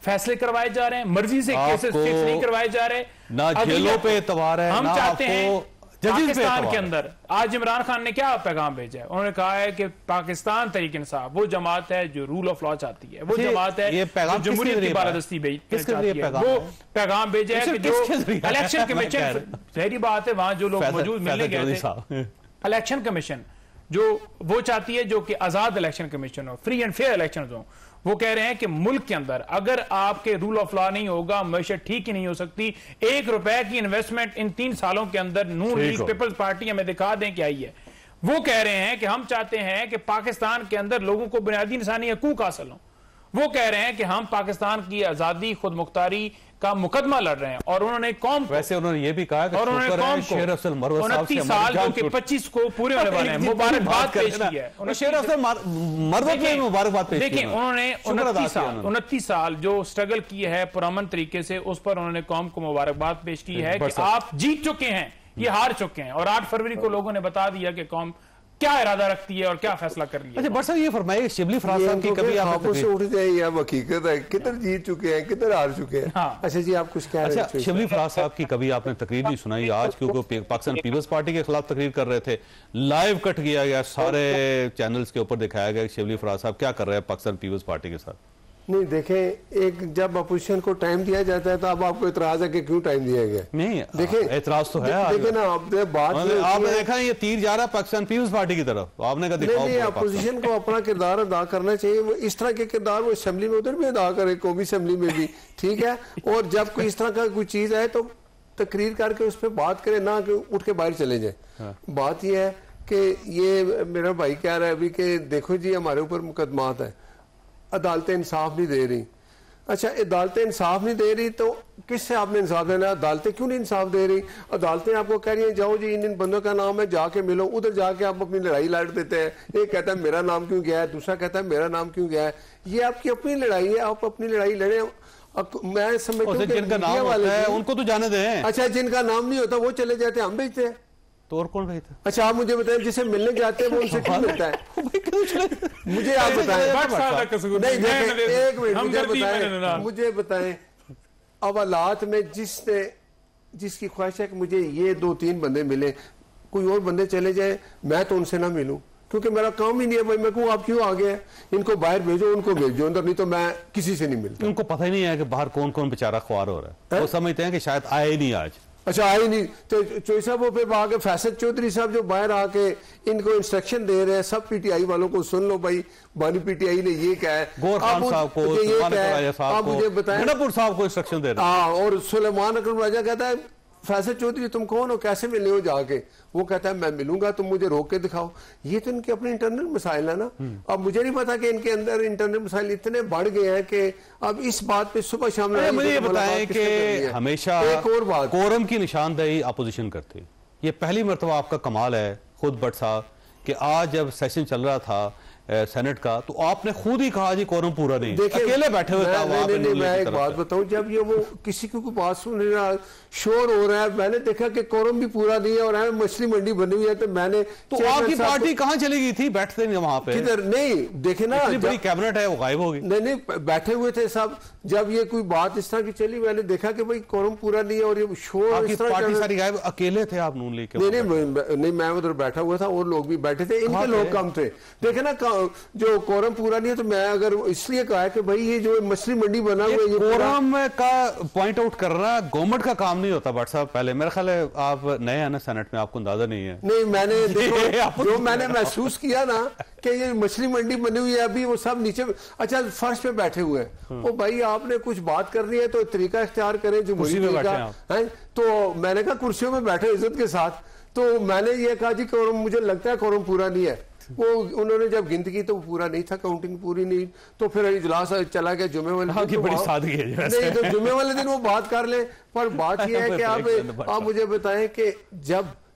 फैसले करवाए जा रहे हैं, मर्जी से केसेस फिक्स नहीं करवाए जा रहे, ना जेलों पे एतबार है, हम चाहते हैं पाकिस्तान के अंदर। आज इमरान खान ने क्या पैगाम भेजा है, उन्होंने कहा है कि पाकिस्तान तहरीक इंसाफ वो जमात है जो रूल ऑफ लॉ चाहती है, वो जमात है जो जमहूरियत की बालादस्ती चाहती है। वो पैगाम भेजा है कि जो इलेक्शन कमीशन, जहरी बात है वहां जो लोग मौजूद मिलने गए थे, इलेक्शन कमीशन जो वो चाहती है जो कि आजाद इलेक्शन कमीशन हो, फ्री एंड फेयर इलेक्शन हो। वो कह रहे हैं कि मुल्क के अंदर अगर आपके रूल ऑफ लॉ नहीं होगा, मैशत ठीक ही नहीं हो सकती। 1 रुपए की इन्वेस्टमेंट इन 3 सालों के अंदर नून लीग पीपल्स पार्टी हमें दिखा दें कि आई है। वो कह रहे हैं कि हम चाहते हैं कि पाकिस्तान के अंदर लोगों को बुनियादी इंसानी हकूक हासिल हो। वो कह रहे हैं कि हम पाकिस्तान की आजादी, खुद मुख्तारी का मुकदमा लड़ रहे हैं। और उन्होंने कौम, वैसे उन्होंने ये भी कहा कि और उन्होंने शेर अफजल मरवत साहब से 29 साल जो कि 25 को पूरे होने वाले हैं, मुबारकबाद पेश की है। शेर अफजल मरवत ने मुबारकबाद पेश की। देखिए उन्होंने 29 साल जो स्ट्रगल की है पुरअमन तरीके से, उस पर उन्होंने कौम को मुबारकबाद पेश की है कि आप जीत चुके हैं, ये हार चुके हैं। और 8 फरवरी को लोगों ने बता दिया कि कौम क्या इरादा रखती है और क्या फैसला कर रही है। अच्छा बट साहब ये फरमाइए, शिबली फराज साहब की कभी आप से उठ जाए, या हकीकत है किधर जीत चुके हैं किधर हार चुके हैं। हाँ। अच्छा जी आप कुछ कह रहे हैं। शिबली फराज साहब की कभी आपने तकरीर नहीं सुनाई? आज क्योंकि पाकिस्तान पीपल्स पार्टी के खिलाफ तकरीर कर रहे थे, लाइव कट किया गया, सारे चैनल्स के ऊपर दिखाया गया शिबली फराज साहब क्या कर रहे हैं पाकिस्तान पीपल्स पार्टी के साथ। नहीं देखें, एक जब अपोजिशन को टाइम दिया जाता है तो अब आपको इतराज है कि क्यों टाइम दिया गया? नहीं देखें, एतराज तो है। देखें ना, बात आपने देखा ये तीर जा रहा पाकिस्तान पीपल्स पार्टी की तरफ, आपने कहा दिखाओ। नहीं, अपोजिशन को अपना किरदार अदा करना चाहिए। वो इस तरह के किरदार वो असेंबली में उधर भी अदा करे, कौमी असेंबली में भी, ठीक है। और जब कोई इस तरह का कोई चीज है तो तकरीर करके उस पर बात करे, ना कि उठ के बाहर चले जाए। बात यह है कि ये मेरा भाई कह रहा है अभी कि देखो जी हमारे ऊपर मुकदमात है, अदालतें इंसाफ नहीं दे रही। अच्छा, अदालतें इंसाफ नहीं दे रही तो किससे आपने इंसाफ देना? अदालतें क्यों नहीं इंसाफ दे रही? अदालतें आपको कह रही हैं जाओ जी इन बंदों का नाम है, जाके मिलो। उधर जाके आप अपनी लड़ाई लड़ देते हैं। एक कहता है मेरा नाम क्यों गया है, दूसरा कहता है मेरा नाम क्यों गया है। ये आपकी अपनी लड़ाई है, आप अपनी लड़ाई लड़े। मैं समझता हूं जिनका नाम होता है उनको तो जाने दें। अच्छा, जिनका नाम नहीं होता वो चले जाते हैं, हम भेजते हैं। तो और कौन भेजता है? अच्छा आप मुझे बताएं, जिसे मिलने जाते हैं वो उनसे क्यों मिलता है? मुझे आप बताएं। नहीं देखें, एक मिनट मुझे बताएं अब हालात में जिसकी ख्वाहिश है कि मुझे ये 2-3 बंदे मिले, कोई और बंदे चले जाए, मैं तो उनसे ना मिलूं क्योंकि मेरा काम ही नहीं है। भाई मैं कहूँ आप क्यों आ गए, इनको बाहर भेजो, उनको भेजो अंदर, नहीं तो मैं किसी से नहीं मिलता। उनको पता ही नहीं है कि बाहर कौन कौन बेचारा ख्वार हो रहा है। वो समझते हैं कि शायद आए ही नहीं आज। अच्छा आए नहीं तो चौधरी साहब वो फिर आके फैसल चौधरी साहब जो बाहर आके इनको इंस्ट्रक्शन दे रहे हैं, सब पीटीआई वालों को सुन लो भाई, बानी पीटीआई ने ये कहा है, गौर खान साहब को, आप मुझे बताएं, गणपुर साहब को इंस्ट्रक्शन दे रहे हैं। हाँ, और सुलेमान अकरम राजा कहता है फैसल चौधरी तुम कौन हो, कैसे मिले हो जाके? वो कहता है मैं मिलूंगा, तुम मुझे रोक के दिखाओ। ये तो इनके अपने इंटरनल मसाइल है ना। अब मुझे नहीं पता कि इनके अंदर इंटरनल मसाइल इतने बढ़ गए हैं कि अब इस बात पे सुबह शाम मुझे ये बताएं कि हमेशा एक और बात, कोरम की निशानदेही अपोजिशन करती है। ये पहली मरतबा आपका कमाल है खुद भट्ट साहब कि आज जब सेशन चल रहा था सेनेट का तो आपने खुद ही कहा जी कोरम पूरा नहीं, अकेले बैठे हुए थे। मैं एक बात बताऊं, जब ये वो किसी को बात सुन रहा शोर हो रहा है, मैंने देखा कि कोरम भी पूरा नहीं है और मछली मंडी बनी हुई है, तो मैंने तो आपकी पार्टी कहां चली गई थी? बैठते नहीं वहां पे? किधर नहीं देखे ना, बड़ी कैबिनेट है वो गायब हो गई। नहीं बैठे हुए थे सब। जब ये कोई बात इस तरह की चली मैंने देखा कि भाई कोरम पूरा नहीं है और ये शोर इस तरह पार्टी सारी गायब, अकेले थे आप नून लीग के? नहीं मैं उधर बैठा हुआ था और लोग भी बैठे थे, इनके लोग कम थे। देखे ना जो कोरम पूरा नहीं है, तो मैं अगर इसलिए कहा है कि भाई ये जो मछली मंडी बना हुआ है, कोरम का पॉइंट आउट कर रहा है, गवर्नमेंट का काम नहीं होता। भट्ट साहब पहले मेरा ख्याल है आप नए हैं ना सेनेट में, आपको अंदाजा नहीं है। नहीं मैंने देखो जो मैंने महसूस किया ना कि ये मछली मंडी बनी हुई है, अभी वो सब नीचे अच्छा फर्श पे बैठे हुए हैं। वो भाई आपने कुछ बात करनी है तो तरीका इख्तियार करें जो है। तो मैंने कहा कुर्सियों में बैठे इज्जत के साथ, तो मैंने ये कहा जी कोरम मुझे लगता है कोरम पूरा नहीं है। वो उन्होंने जब गिनती की तो पूरा नहीं था, काउंटिंग पूरी नहीं, तो फिर इजलास चला गया जुमे वाले दिन। तो बड़ी सादगी है नहीं तो जुमे वाले दिन वो बात कर ले। पर बात यह है कि आप मुझे बताएं कि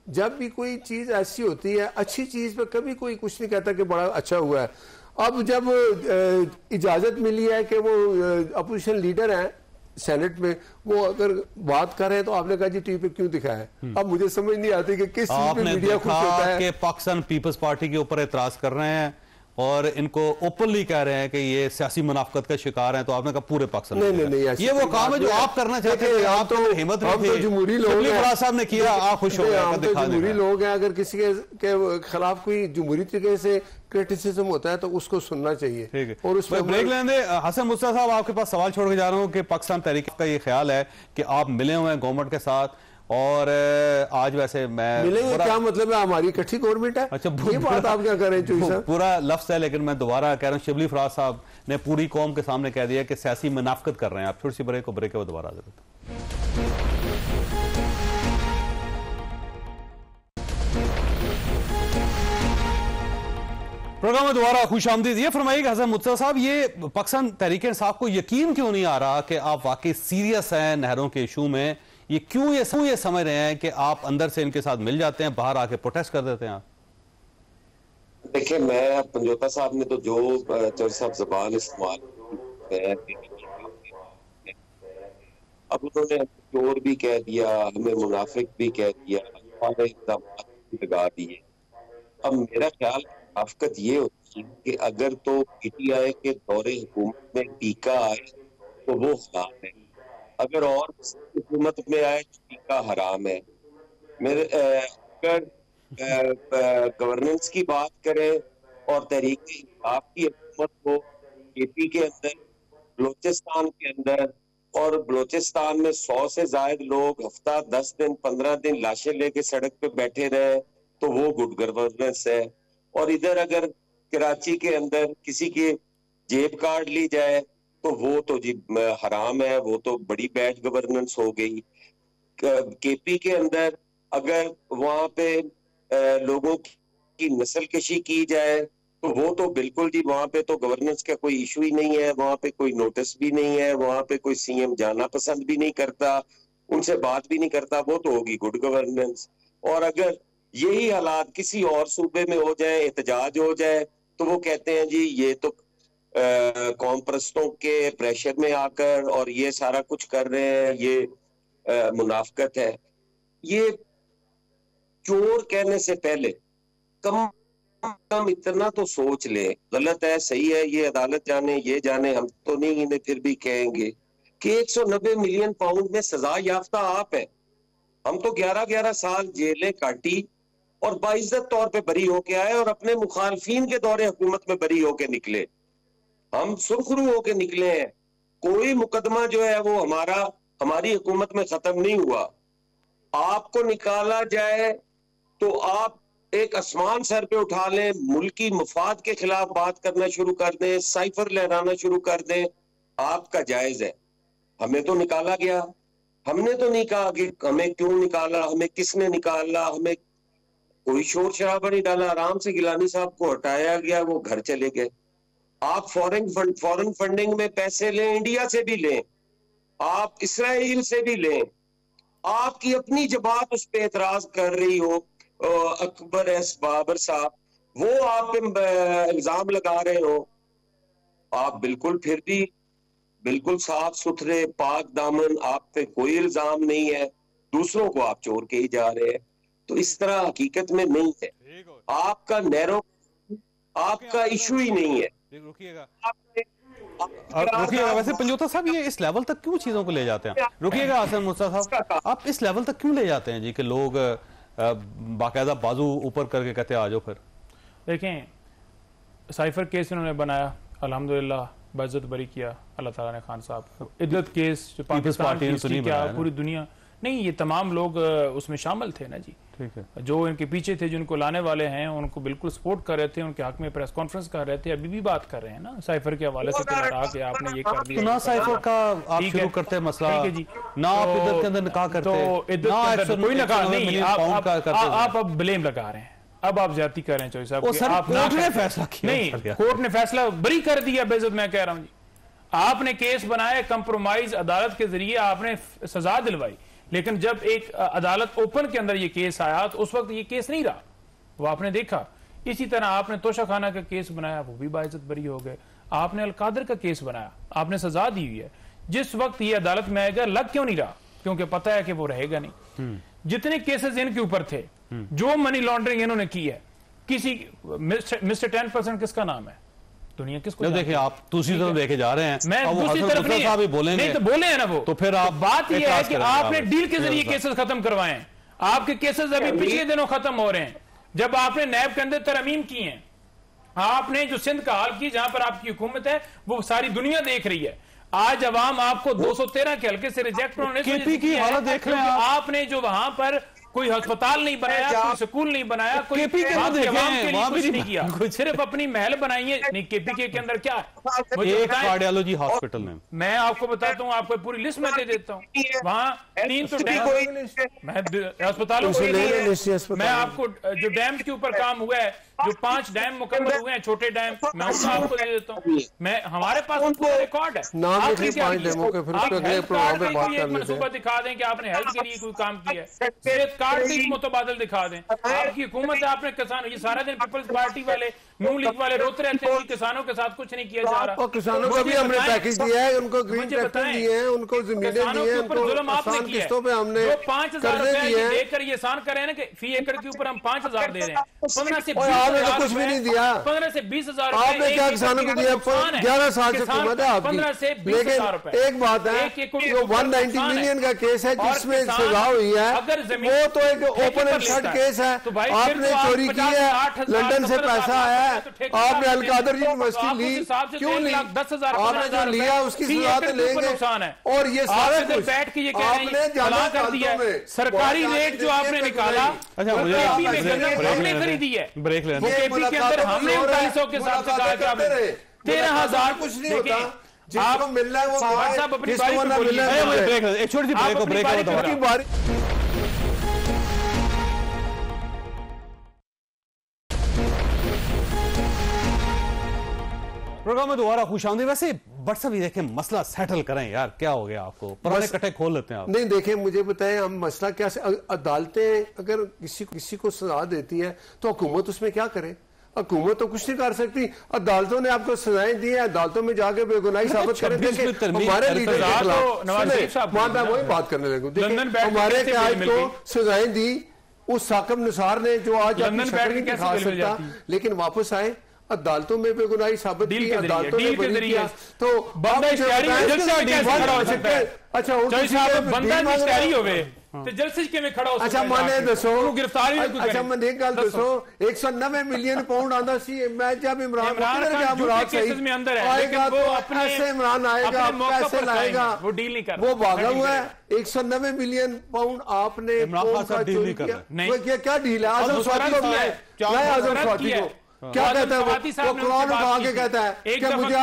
जब भी कोई चीज ऐसी होती है, अच्छी चीज पे कभी कोई कुछ नहीं कहता कि बड़ा अच्छा हुआ है। अब जब इजाजत मिली है कि वो अपोजिशन लीडर हैं सेनेट में, वो अगर बात कर रहे हैं तो आपने कहा जी टीवी पे क्यों दिखाया है। अब मुझे समझ नहीं आती कि किस चीज पे मीडिया खुश होता है। कि पाकिस्तान पीपल्स पार्टी के ऊपर एतराज कर रहे हैं और इनको ओपनली कह रहे हैं कि ये सियासी मुनाफकत का शिकार हैं, तो आपने कहा पूरे पाकिस्तान नहीं, ये वो काम है जो आप करना चाहते हैं। आप तो हिम्मत नहीं थी, जमहूरी लोग हैं, साहब ने किया, आप खुश हो गए, जमहूरी लोग हैं। अगर किसी के खिलाफ कोई जमहूरी तरीके से क्रिटिसिज्म होता है तो उसको सुनना चाहिए। और उसमें ब्रेक लेने हसन मुस्तफा साहब, आपके पास सवाल छोड़ के जा रहा हूँ कि पाकिस्तान तहरीक का ये ख्याल है कि आप मिले हुए हैं गवर्नमेंट के साथ, और आज वैसे मैं मिले हुए क्या मतलब है, हमारी इकट्ठी गवर्नमेंट है। अच्छा, ये बात आप क्या कर रहे हैं चौधरी साहब? पूरा लफ्ज है, लेकिन मैं दोबारा कह रहा हूँ, शिबली फराज साहब ने पूरी कौम के सामने कह दिया कि सियासी मुनाफकत कर रहे हैं। आप थोड़ी सी ब्रेक के बाद दोबारा जरूरत। प्रोग्राम में दोबारा खुशामदीद। ये फरमाइएगा हसन मुस्तफा साहब, ये पाकिस्तान तहरीक इंसाफ को यकीन क्यों नहीं आ रहा कि आप वाकई सीरियस हैं नहरों के इशू में? ये क्यों ये समझ रहे हैं कि आप अंदर से इनके साथ मिल जाते हैं, बाहर आके प्रोटेस्ट कर देते हैं आप? देखिए, मैं पंजोता साहब ने तो जो चौधरी साहब जबान इस्तेमाल, अब उन्होंने चोर भी कह दिया, हमें मुनाफिक भी कह दिया, सारे इल्जाम लगा दिए। अब मेरा ख्याल मुनाफिकत ये होती है कि अगर तो पीटीआई के दौरे हुकूमत में टीका आए तो वो हराम है, अगर और हुकूमत में आए तो टीका हराम है। मेरे अगर गवर्नेंस की बात करें और तहरीक इंसाफ की हुकूमत को केपी के अंदर, बलोचिस्तान के अंदर, और बलोचिस्तान में 100 से ज्यादा लोग हफ्ता 10 दिन 15 दिन लाशें लेके सड़क पे बैठे रहे तो वो गुड गवर्नेंस है। और इधर अगर कराची के अंदर किसी की जेब काट ली जाए तो वो तो जी हराम है, वो तो बड़ी बैड गवर्नेंस हो गई। केपी के अंदर अगर वहां पे लोगों की नस्ल कशी की जाए तो वो तो बिल्कुल जी, वहां पे तो गवर्नेंस का कोई इशू ही नहीं है, वहां पे कोई नोटिस भी नहीं है, वहां पे कोई सीएम जाना पसंद भी नहीं करता, उनसे बात भी नहीं करता, वो तो होगी गुड गवर्नेंस। और अगर यही हालात किसी और सूबे में हो जाए, एहतजाज हो जाए, तो वो कहते हैं जी ये तो कौम परस्तों के प्रेशर में आकर और ये सारा कुछ कर रहे हैं, ये मुनाफिकत है। ये चोर कहने से पहले कम इतना तो सोच ले, गलत है सही है ये अदालत जाने ये जाने, हम तो नहीं इन्हें फिर भी कहेंगे कि 190 मिलियन पाउंड में सजा याफ्ता आप है। हम तो 11-11 साल जेलें काटी और बाइज्जत तौर पे बरी होके आए और अपने मुखालफीन के दौरे हुकूमत में बरी होके निकले, हम सुरखरू होके निकले हैं। कोई मुकदमा जो है वो हमारी हुकूमत में खत्म नहीं हुआ। आपको निकाला जाए तो आप एक आसमान सर पे उठा लें, मुल्की मफाद के खिलाफ बात करना शुरू कर दें, साइफर लहराना शुरू कर दें, आपका जायज है। हमें तो निकाला गया, हमने तो नहीं कहा कि हमें क्यों निकाला, हमें किसने निकाला, हमें कोई शोर शराबा नहीं डाला, आराम से गिलानी साहब को हटाया गया, वो घर चले गए। आप फॉरेन फंडिंग में पैसे लें, इंडिया से भी लें, आप इसराइल से भी लें, आपकी अपनी जमात उस पर एतराज कर रही हो, अकबर एस बाबर साहब, वो आप पे इल्जाम लगा रहे हो, आप बिल्कुल फिर भी बिल्कुल साफ सुथरे पाक दामन, आप पे कोई इल्जाम नहीं है, दूसरों को आप चोर के ही जा रहे हैं। तो इस तरह हकीकत में नहीं है। आपका नैरो आपका इशू ही नहीं है। रुकिएगा वैसे पंजोता साहब, ये इस लेवल तक क्यों चीजों को ले जाते हैं? रुकिएगा हसन मुस्तफा साहब, आप इस लेवल तक क्यों ले जाते हैं जी कि लोग बाकायदा बाजू ऊपर करके कहते हैं आ जाओ? फिर देखें, साइफर केस इन्होंने बनाया, अल्हम्दुलिल्लाह बाइज्जत बरी किया अल्लाह ताला ने खान साहब। इद्दत केस जो पाकिस्तान की क्या पूरी दुनिया नहीं, ये तमाम लोग उसमें शामिल थे ना जी। ठीक है, जो इनके पीछे थे, जिनको लाने वाले हैं, उनको बिल्कुल सपोर्ट कर रहे थे, उनके हक में प्रेस कॉन्फ्रेंस कर रहे थे, अभी भी बात कर रहे हैं ना साइफर के हवाले से। कि आपने ये कर दिया ना साइफर का आप शुरू करते हैं मसला, ठीक है जी, ना आप इद्दत के अंदर निकाह करते, तो इद्दत के अंदर कोई निकाह नहीं, आप अब ब्लेम लगा रहे हैं। अब आप ज्यादती कर रहे हैं चौधरी साहब। कोर्ट ने फैसला किया, नहीं कोर्ट ने फैसला बरी कर दिया बेइज्जत। मैं कह रहा हूं जी, आपने केस बनाया, कंप्रोमाइज अदालत के जरिए आपने सजा दिलवाई, लेकिन जब एक अदालत ओपन के अंदर ये केस आया तो उस वक्त ये केस नहीं रहा, वो आपने देखा। इसी तरह आपने तोशाखाना का केस बनाया, वो भी बाइज्जत बरी हो गए। आपने अलकादर का केस बनाया, आपने सजा दी हुई है। जिस वक्त ये अदालत में आएगा लग क्यों नहीं रहा? क्योंकि पता है कि वो रहेगा नहीं। जितने केसेस इनके ऊपर थे, जो मनी लॉन्ड्रिंग इन्होंने की है, किसी मिस्टर 10% किसका नाम है? दुनिया किसको? देखिए आप दूसरी तरफ देखे जा रहे हैं, मैं दूसरी तरफ नहीं बोलेंगे, नहीं तो बोले हैं ना वो। तो फिर आप बात यह है कि आपने डील के जरिए केसेस खत्म करवाए हैं। आपके केसेस अभी पिछले दिनों खत्म हो रहे हैं, जब आपने नैब के अंदर तरमीम की है। आपने जो सिंध का हाल की, जहां पर आपकी हुकूमत है, वो सारी दुनिया देख रही है। आज अवाम आपको 213 के हल्के से रिजेक्ट होने की हालत देख रहे हैं। आपने जो वहां पर कोई अस्पताल नहीं बनाया, कोई स्कूल नहीं बनाया, कोई केपी के कुछ नहीं किया, सिर्फ अपनी महल बनाई है। नहीं, केपी के अंदर क्या है? एक कार्डियोलॉजी हॉस्पिटल में मैं आपको बताता हूँ, आपको पूरी लिस्ट में दे देता हूँ। वहां 3 तो मैं अस्पतालों से, मैं आपको जो डैम के ऊपर काम हुआ है, जो 5 डैम मुकम्मल हुए हैं, छोटे डैम, मैं उनको आपको दे देता हूँ। मैं हमारे पास उनको रिकॉर्ड है। मनसूबा दिखा दें कि आपने हेल्थ के लिए कोई काम किया है, कार्ड भी मुतबादल दिखा दें। आपकी हुकूमत है, आपने किसान, ये सारा दिन पीपल्स पार्टी वाले, नून लीग वाले रोते रहते हैं, किसानों के साथ कुछ नहीं किया जा रहा। किसानों को भी हमने पैकेज दिया है, उनको ग्रीन ट्रैक्टर दिए हैं, उनको जमीनें दी हैं, उनको आसान किस्तों पे हमने 5,000 रुपए देकर ये आसान कर रहे हैं ना कि फी एकड़ के ऊपर हम 5,000 दे रहे हैं। 15 से 20,000 तो कुछ भी नहीं दिया। 15 से 20,000 आपने क्या किसानों को दिया? 11 साल से हुकूमत है आपकी। 15 से 20,000 रुपए। एक बात है, जो 190 मिलियन का केस है जिसमें सजा हुई है, वो तो एक ओपन एंड शट केस है। आपने चोरी की है, लंदन से पैसा आया है, आपने अलकादर यूनिवर्सिटी ली, क्यों ली? आपने जो लिया उसकी सजा तो लेंगे। और ये सारा कुछ बैठ के ये आपने जाना कर दिया। सरकारी रेट जो आपने निकाला, अच्छा हमने खरीदी है। ब्रेक लेना, केपी के अंदर हमने 3900 के साथ 13,000 कुछ नहीं होता। जिसको मिल रहा है वो साहब अपनी बारी मिल रहा है। एक छोटी सी ब्रेक प्रोग्राम में दोबारा खुशामदीद। वैसे बट साहब ये देखें, मसला सेटल करें यार, क्या हो गया आपको? पुराने कट्टे खोल लेते हैं आप। नहीं देखें, मुझे बताएं हम मसला क्या से, अदालतें अगर किसी को सजा देती है तो हुकूमत उसमें क्या करे? हुकूमत तो कुछ नहीं कर सकती। अदालतों ने आपको सजाएं दी है, अदालतों में जाके बेगुनाही साबित करें। हमारे लीडर के खिलाफ वही बात करने लगे, हमारे क्या को सजाएं दी उस साकिब निसार ने, जो आज नहीं दिखा सकता, लेकिन वापस आए, अदालतों में बेगुनाही साबित की, अदालतों ने बरी किया। तो अच्छा जलसे के में खड़ा हो, अच्छा माने दसो, गिरफ्तारी अच्छा मैंने एक गल दसो, 190 मिलियन पाउंड आंदा सी। मैं जब इमरान में अंदर आएगा तो ऐसे इमरान आएगा, पैसे लाएगा, वो डील नहीं कर, वो भागा हुआ है। 190 मिलियन पाउंड आपने चोरी किया। क्या डील है? आजम स्वाति को भी है, आजम स्वाति को क्या कहता है वो कुरान उठा के कहता है कि मुझे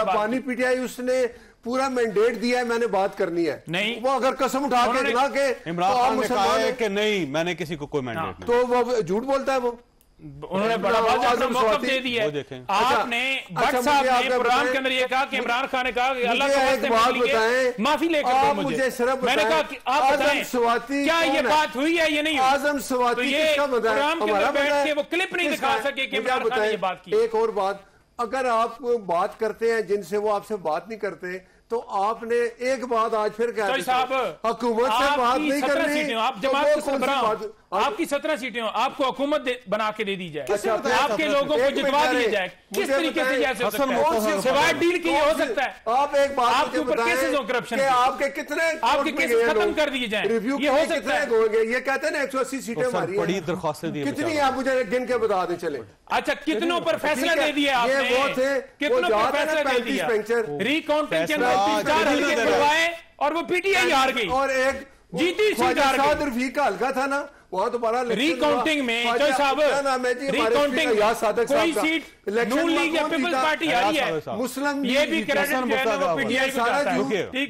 पानी पीटीआई उसने पूरा मैंडेट दिया है, मैंने बात करनी है। नहीं, वो अगर कसम उठा के ना के इमरान खान ने कहा है कि नहीं मैंने किसी को कोई मैंडेट नहीं, तो वो झूठ बोलता है। वो उन्होंने बड़ा मौका दे दिया। आपने भट्ट साहब ने प्रोग्राम के अंदर ये कहा कि इमरान खान ने कहा कि अल्लाह के वास्ते माफी लेकर मुझे सिर्फ मैंने कहा कि आप आजम स्वाति क्या ये बात हुई है? ये नहीं, आजम स्वाति किसका प्रोग्राम के अंदर बैठ के वो क्लिप नहीं दिखा सके कि इमरान खान ने ये बात की। एक और बात, अगर आप बात करते हैं जिनसे वो आपसे बात नहीं करते, तो आपने एक बात आज फिर कहा, हुकूमत से बात नहीं करनी। आप जमात को आपकी 17 सीटें हो, आपको हुकूमत बना के दे दी जाए, आपके लोगों को जितवा दिया जाए, किस तरीके से जैसे सिवाय डील की हो सकता है? आप एक बात आपके ऊपर केसेस हो करप्शन, आपके कितने आपके केसेस खत्म कर दिए जाए, रिव्यू ये हो सकता है। ये कहते हैं ना 180 सीटें हमारी बड़ी दरख्वास्तें दी, कितनी आप मुझे गिन के बता दें चले। अच्छा, कितनों पर फैसला दे दिया आपने? वो थे कितनों पर फैसला दे दिया? रिकाउंटिंग के अंदर 4 हल्के खुलवाए और वो पीटीआई हार गई, और एक जीती सीट हार गई। रफीक का हल्का था ना, वहाँ दोबारा रिकाउंटिंग में कोई सीट नून लीग या पीपल्स पार्टी आ रही है, मुस्लिम ये भी ठीक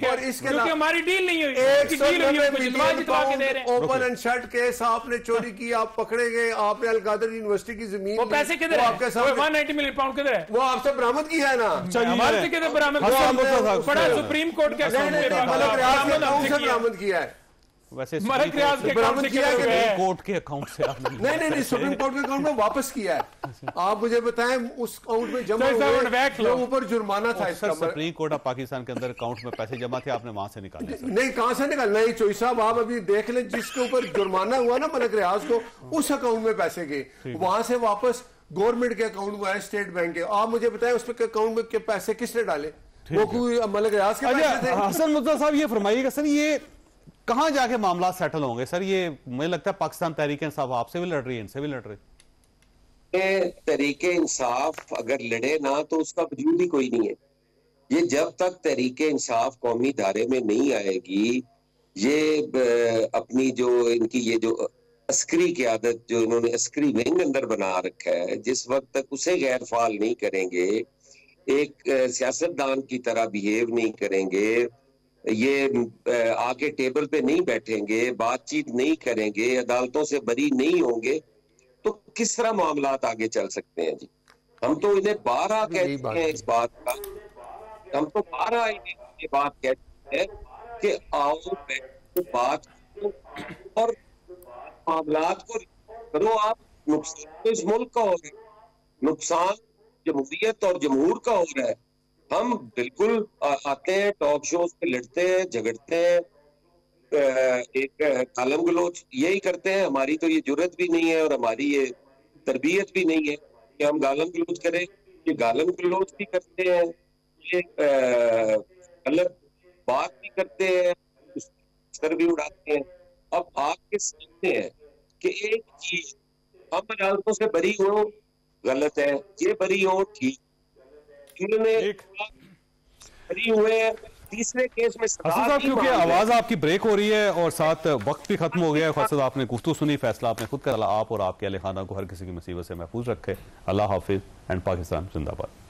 है, क्योंकि हमारी डील नहीं हुई, ओपन एंड शट केस, आपने चोरी की, आप पकड़े गए, आपने अलकादर यूनिवर्सिटी की जमीन, वो पैसे किधर है? आपके साथ 190 मिलियन पाउंड किधर है? वो आपसे बरामद की है ना, हमारे से किधर बरामद? बड़ा सुप्रीम कोर्ट के बरामद किया है, वैसे बरामद किया है कोर्ट के अकाउंट से नहीं सुप्रीम कोर्ट के अकाउंट में वापस किया है। आप मुझे बताएं उस अकाउंट में जमा हुए ऊपर जुर्माना था इसका। सुप्रीम कोर्ट ऑफ पाकिस्तान के अंदर अकाउंट में पैसे जमा थे, आपने वहां से निकाले? नहीं, कहां से निकालना है चोई साहब, आप अभी देख लें, जिसके ऊपर जुर्माना हुआ ना मलिक रियाज को, उस अकाउंट में पैसे गए, वहां से वापस गवर्नमेंट के अकाउंट में आए, स्टेट बैंक के। आप मुझे बताएं उस पर अकाउंट में पैसे किसने डाले? वो कोई मलिक रियाज के पैसे थे? हसन मुर्तजा साहब ये फरमाइएगा सर, ये कहां जाके मामला सेटल होंगे सर? ये मुझे लगता है पाकिस्तान तहरीक इंसाफ आपसे भी लड़ रही है, इनसे भी लड़ रही है। तहरीक इंसाफ अगर लड़े ना तो उसका वजूद ही कोई नहीं है। ये जब तक तहरीक इंसाफ कौमी दायरे में नहीं आएगी, ये अपनी जो इनकी ये जो अस्करी क़यादत जो इन्होंने अस्करी विंग अंदर बना रखा है, जिस वक्त तक उसे गैर फाल नहीं करेंगे, एक सियासतदान की तरह बिहेव नहीं करेंगे, ये आके टेबल पे नहीं बैठेंगे, बातचीत नहीं करेंगे, अदालतों से बरी नहीं होंगे, तो किस तरह मामलात आगे चल सकते हैं जी? हम तो इन्हें 12 कहते हैं इस बात का, हम तो 12 इन्हें ये बात कहते हैं कि आओ बैठो, बात करो और मामलात को करो। आप नुकसान तो इस मुल्क का हो रहा है, नुकसान जमहूरियत और जमहूर का हो रहा है। हम बिल्कुल आते हैं, टॉक शोज पे लड़ते हैं, झगड़ते हैं, एक गालम गलोच यही करते हैं। हमारी तो ये जुर्रत भी नहीं है और हमारी ये तरबियत भी नहीं है कि हम गालम गलोच करें। ये गालम गलोच भी करते हैं, ये गलत बात भी करते हैं, सर भी उड़ाते हैं। अब आपके सामने है कि एक चीज हम अदालतों से बरी हो गलत है, ये बरी हो ठीक, हुए तीसरे केस में साहब क्योंकि आवाज आपकी ब्रेक हो रही है और साथ वक्त भी खत्म हो गया है। खासा आपने गुफ्तगू सुनी, फैसला आपने खुद कर, आप और आपके अहले खाना को हर किसी की मुसीबत से महफूज रखे। अल्लाह हाफिज एंड पाकिस्तान जिंदाबाद।